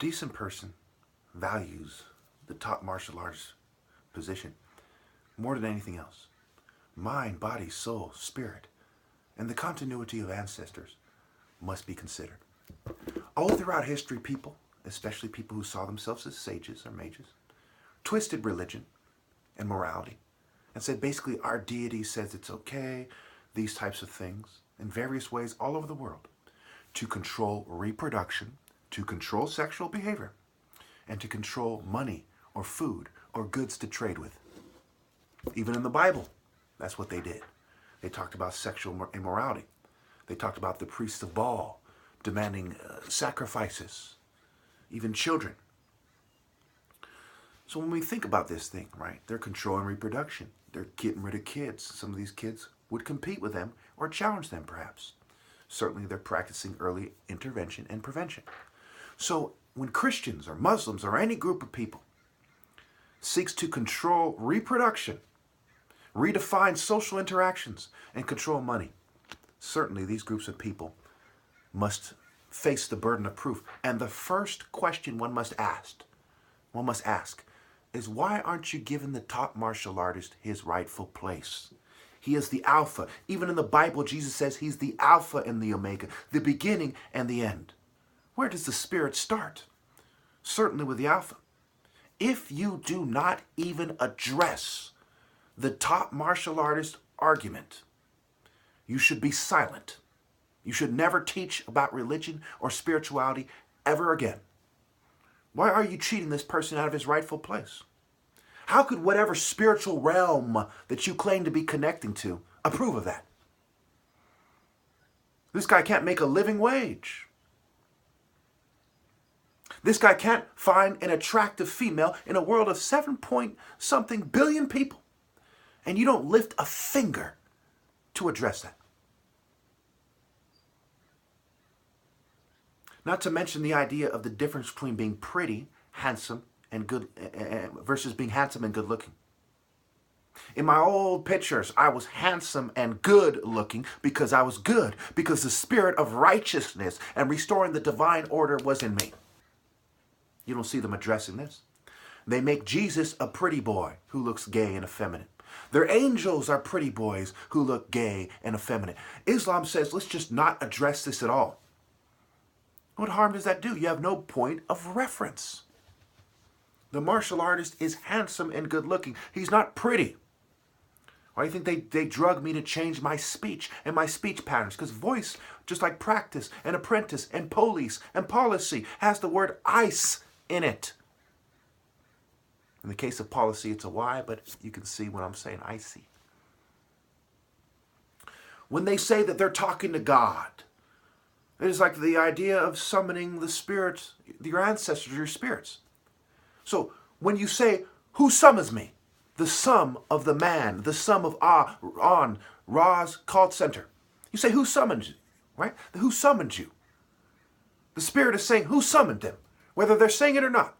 decent person values the top martial arts position more than anything else. Mind, body, soul, spirit, and the continuity of ancestors must be considered. All throughout history, people, especially people who saw themselves as sages or mages, twisted religion and morality and said basically our deity says it's okay, these types of things, in various ways all over the world, to control reproduction, to control sexual behavior, and to control money or food or goods to trade with. Even in the Bible, that's what they did. They talked about sexual immorality. They talked about the priests of Baal demanding sacrifices, even children. So when we think about this thing, right, they're controlling reproduction. They're getting rid of kids. Some of these kids would compete with them or challenge them, perhaps. Certainly they're practicing early intervention and prevention. So when Christians or Muslims or any group of people seeks to control reproduction, redefine social interactions, and control money, certainly these groups of people must face the burden of proof. And the first question one must ask is, why aren't you giving the top martial artist his rightful place? He is the Alpha. Even in the Bible, Jesus says he's the Alpha and the Omega, the beginning and the end. Where does the Spirit start? Certainly with the Alpha. If you do not even address the top martial artist argument, you should be silent. You should never teach about religion or spirituality ever again. Why are you cheating this person out of his rightful place? How could whatever spiritual realm that you claim to be connecting to approve of that? This guy can't make a living wage. This guy can't find an attractive female in a world of 7-point-something billion people. And you don't lift a finger to address that. Not to mention the idea of the difference between being pretty, handsome, and good versus being handsome and good looking. In my old pictures, I was handsome and good looking because I was good, because the spirit of righteousness and restoring the divine order was in me. You don't see them addressing this. They make Jesus a pretty boy who looks gay and effeminate. Their angels are pretty boys who look gay and effeminate. Islam says, let's just not address this at all. What harm does that do? You have no point of reference. The martial artist is handsome and good looking. He's not pretty. Why do you think they drug me to change my speech and my speech patterns? Because voice, just like practice and apprentice and police and policy, has the word ice in it. In the case of policy, it's a Y, but you can see when I'm saying icy. When they say that they're talking to God, it is like the idea of summoning the spirits, your ancestors, your spirits. So when you say, who summons me? The sum of the man, the sum of on, Ra's called center. You say, who summoned you? Right? Who summoned you? The spirit is saying, who summoned them? Whether they're saying it or not.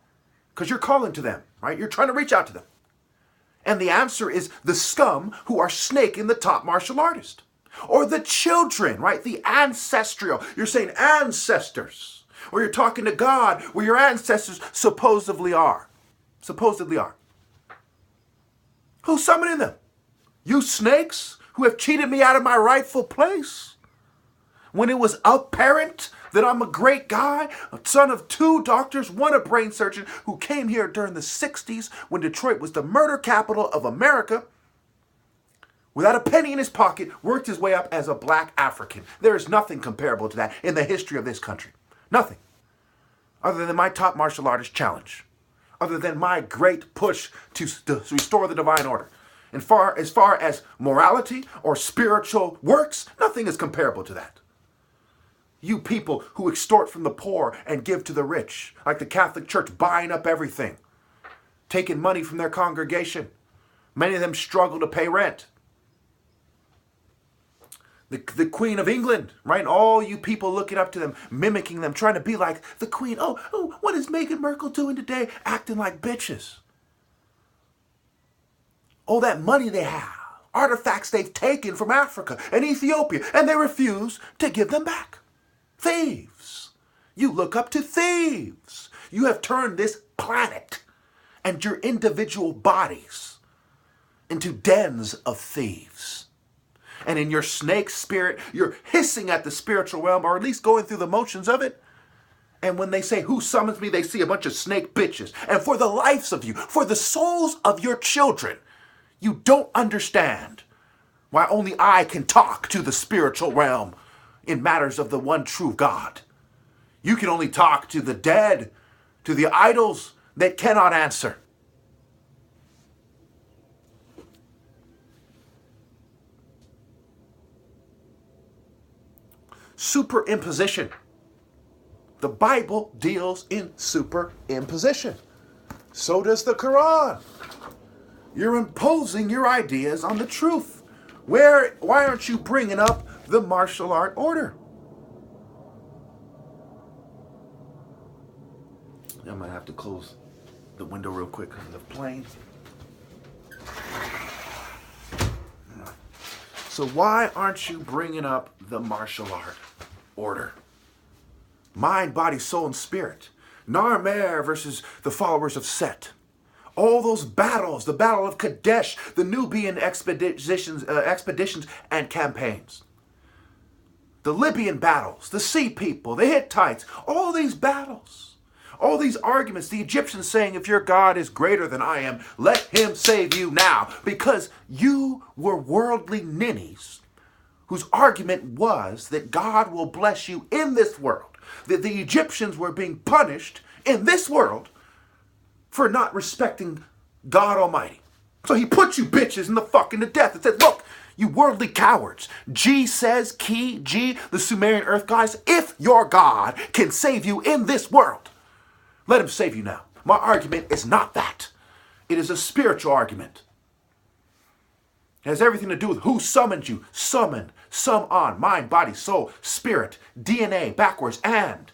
Because you're calling to them, right? You're trying to reach out to them. And the answer is the scum who are snaking the top martial artist. Or the children, right? The ancestral. You're saying ancestors. Or you're talking to God where your ancestors supposedly are. Supposedly are. Who's summoning them? You snakes who have cheated me out of my rightful place? When it was apparent that I'm a great guy, a son of 2 doctors, 1 a brain surgeon, who came here during the 60s when Detroit was the murder capital of America, without a penny in his pocket, worked his way up as a black African. There is nothing comparable to that in the history of this country. Nothing. Other than my top martial artist challenge. Other than my great push to restore the divine order. And as far as morality or spiritual works, nothing is comparable to that. You people who extort from the poor and give to the rich, like the Catholic Church buying up everything, taking money from their congregation. Many of them struggle to pay rent. The Queen of England, right? All you people looking up to them, mimicking them, trying to be like the Queen. Oh, what is Meghan Markle doing today? Acting like bitches. All that money they have, artifacts they've taken from Africa and Ethiopia, and they refuse to give them back. Thieves. You look up to thieves. You have turned this planet and your individual bodies into dens of thieves. And in your snake spirit, you're hissing at the spiritual realm, or at least going through the motions of it. And when they say, who summons me, they see a bunch of snake bitches. And for the lives of you, for the souls of your children, you don't understand why only I can talk to the spiritual realm in matters of the one true God. You can only talk to the dead, to the idols that cannot answer. Superimposition. The Bible deals in superimposition. So does the Quran. You're imposing your ideas on the truth. Why aren't you bringing up the martial art order? I might have to close the window real quick because of the plane. So why aren't you bringing up the martial art order? Mind, body, soul, and spirit. Narmer versus the followers of Set. All those battles, the Battle of Kadesh, the Nubian expeditions and campaigns. The Libyan battles, the Sea People, the Hittites, all these battles. All these arguments, the Egyptians saying, if your God is greater than I am, let him save you now. Because you were worldly ninnies whose argument was that God will bless you in this world. That the Egyptians were being punished in this world for not respecting God Almighty. So he put you bitches in the fucking to death and said, look, you worldly cowards. G says, the Sumerian earth gods, if your God can save you in this world, let him save you now. My argument is not that. It is a spiritual argument. It has everything to do with who summoned you. Summon, mind, body, soul, spirit, DNA, backwards, and.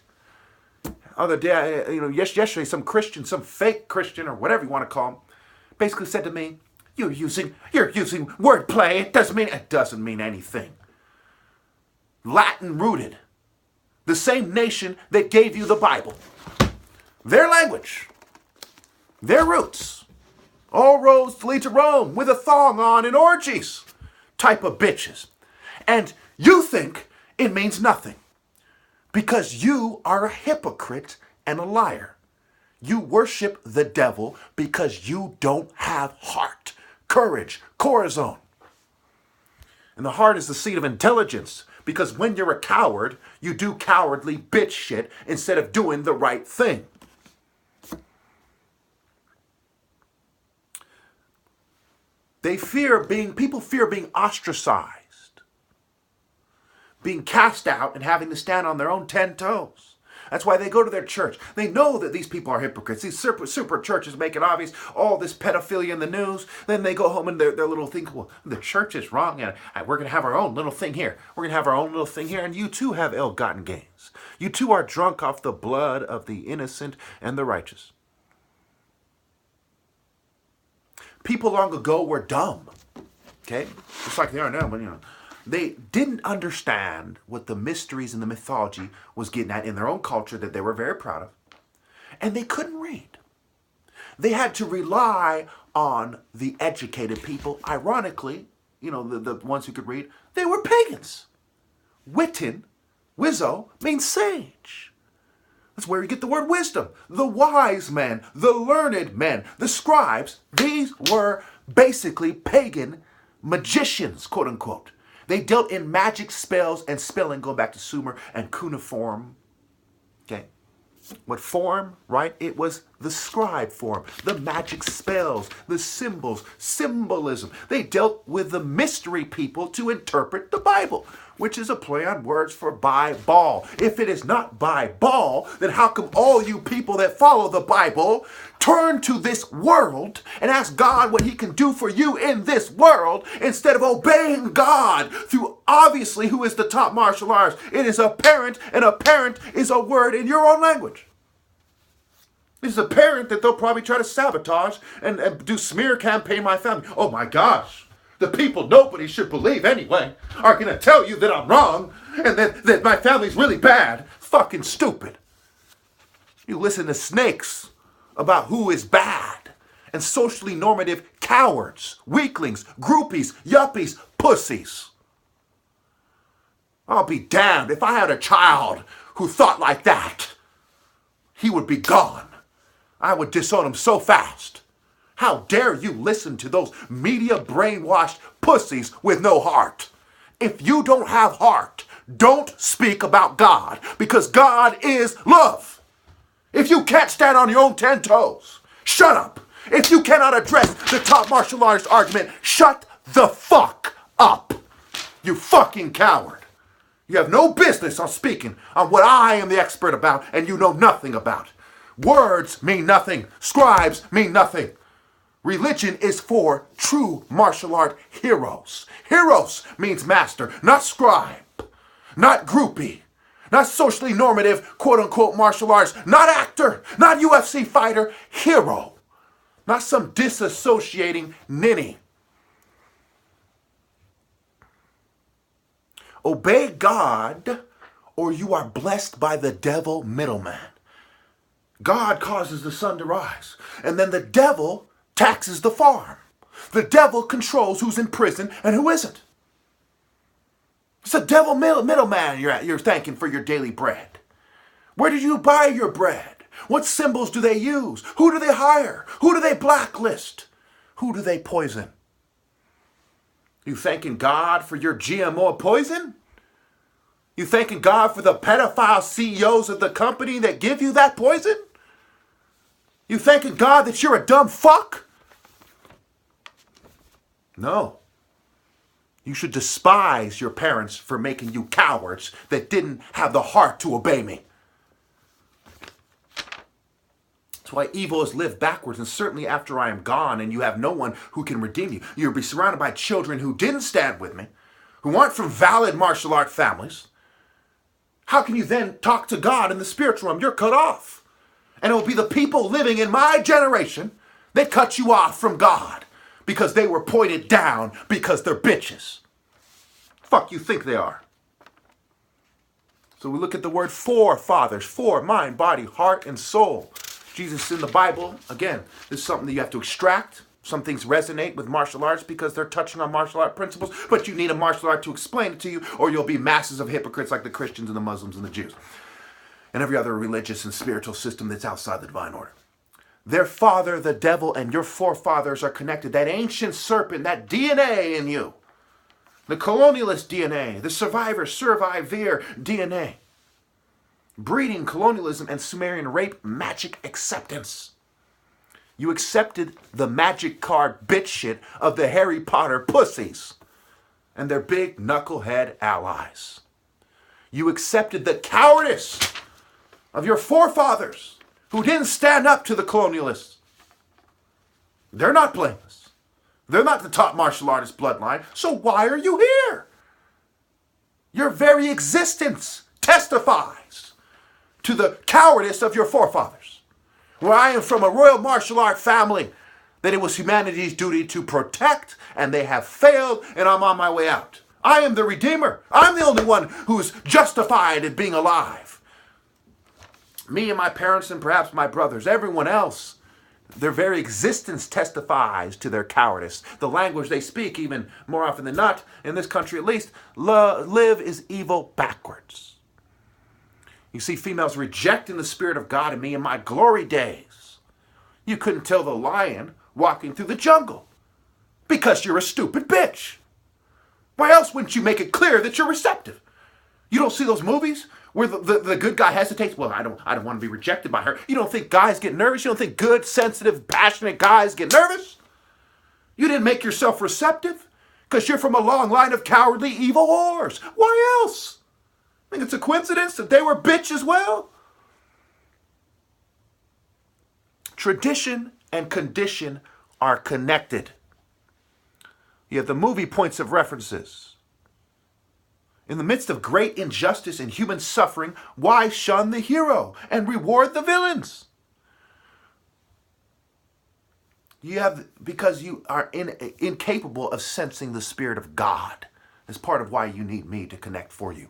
Other day, yesterday, some Christian, some fake Christian, or whatever you want to call him, basically said to me, you're using wordplay. It doesn't mean anything. Latin rooted. The same nation that gave you the Bible. Their language, their roots, all roads lead to Rome with a thong on and orgies type of bitches. And you think it means nothing because you are a hypocrite and a liar. You worship the devil because you don't have heart, courage, corazon. And the heart is the seat of intelligence because when you're a coward, you do cowardly bitch shit instead of doing the right thing. People fear being ostracized, being cast out and having to stand on their own 10 toes. That's why they go to their church. They know that these people are hypocrites. These super churches make it obvious, all this pedophilia in the news. Then they go home and their little thing, well, the church is wrong and we're going to have our own little thing here. We're going to have our own little thing here. And you too have ill-gotten gains. You too are drunk off the blood of the innocent and the righteous. People long ago were dumb, okay? Just like they are now, but they didn't understand what the mysteries and the mythology was getting at in their own culture that they were very proud of. And they couldn't read. They had to rely on the educated people. Ironically, the ones who could read, they were pagans. Wizzo means sage. That's where you get the word wisdom. The wise men, the learned men, the scribes, these were basically pagan magicians, quote unquote. They dealt in magic spells and spelling, going back to Sumer and cuneiform. Okay. What form, right? It was the scribe form, the magic spells, the symbols, symbolism. They dealt with the mystery people to interpret the Bible, which is a play on words for by ball. If it is not by ball, then how come all you people that follow the Bible turn to this world and ask God what he can do for you in this world instead of obeying God through obviously who is the top martial arts? It is apparent, and apparent is a word in your own language. It's apparent that they'll probably try to sabotage and do smear campaign my family. Oh my gosh. The people nobody should believe anyway are going to tell you that I'm wrong and that my family's really bad. Fucking stupid. You listen to snakes about who is bad, and socially normative cowards, weaklings, groupies, yuppies, pussies. I'll be damned if I had a child who thought like that. He would be gone. I would disown him so fast. How dare you listen to those media brainwashed pussies with no heart? If you don't have heart, don't speak about God, because God is love. If you can't stand on your own 10 toes, shut up. If you cannot address the top martial artist argument, shut the fuck up. You fucking coward. You have no business on speaking on what I am the expert about and you know nothing about. Words mean nothing. Scribes mean nothing. Religion is for true martial art heroes. Heroes means master, not scribe, not groupie, not socially normative, quote-unquote martial arts, not actor, not UFC fighter, hero. Not some disassociating ninny. Obey God, or you are blessed by the devil middleman. God causes the sun to rise, and then the devil taxes the farm. The devil controls who's in prison and who isn't. It's a devil middleman you're thanking for your daily bread. Where did you buy your bread? What symbols do they use? Who do they hire? Who do they blacklist? Who do they poison? You thanking God for your GMO poison? You thanking God for the pedophile CEOs of the company that give you that poison? You thanking God that you're a dumb fuck? No. You should despise your parents for making you cowards that didn't have the heart to obey me. That's why evil is lived backwards, and certainly after I am gone and you have no one who can redeem you. You'll be surrounded by children who didn't stand with me, who aren't from valid martial art families. How can you then talk to God in the spiritual realm? You're cut off. And it will be the people living in my generation that cut you off from God because they were pointed down because they're bitches. Fuck you think they are. So we look at the word forefathers, for mind, body, heart, and soul. Jesus in the Bible, again, this is something that you have to extract. Some things resonate with martial arts because they're touching on martial art principles, but you need a martial art to explain it to you, or you'll be masses of hypocrites like the Christians and the Muslims and the Jews and every other religious and spiritual system that's outside the divine order. Their father, the devil, and your forefathers are connected. That ancient serpent, that DNA in you, the colonialist DNA, the veer DNA. Breeding colonialism and Sumerian rape, magic acceptance. You accepted the magic card bitch shit of the Harry Potter pussies and their big knucklehead allies. You accepted the cowardice of your forefathers who didn't stand up to the colonialists. They're not blameless. They're not the top martial artist bloodline, so why are you here? Your very existence testifies to the cowardice of your forefathers. Where I am from a royal martial art family that it was humanity's duty to protect, and they have failed, and I'm on my way out. I am the redeemer. I'm the only one who's justified in being alive. Me and my parents and perhaps my brothers, everyone else, their very existence testifies to their cowardice. The language they speak, even more often than not, in this country at least, live is evil backwards. You see females rejecting the Spirit of God in me in my glory days. You couldn't tell the lion walking through the jungle because you're a stupid bitch. Why else wouldn't you make it clear that you're receptive? You don't see those movies where the good guy hesitates? Well, I don't want to be rejected by her. You don't think guys get nervous? You don't think good, sensitive, passionate guys get nervous? You didn't make yourself receptive because you're from a long line of cowardly, evil whores. Why else? Think it's a coincidence that they were bitch as well? Tradition and condition are connected. You have the movie points of references. In the midst of great injustice and human suffering, why shun the hero and reward the villains? Because you are incapable of sensing the Spirit of God. That's part of why you need me to connect for you.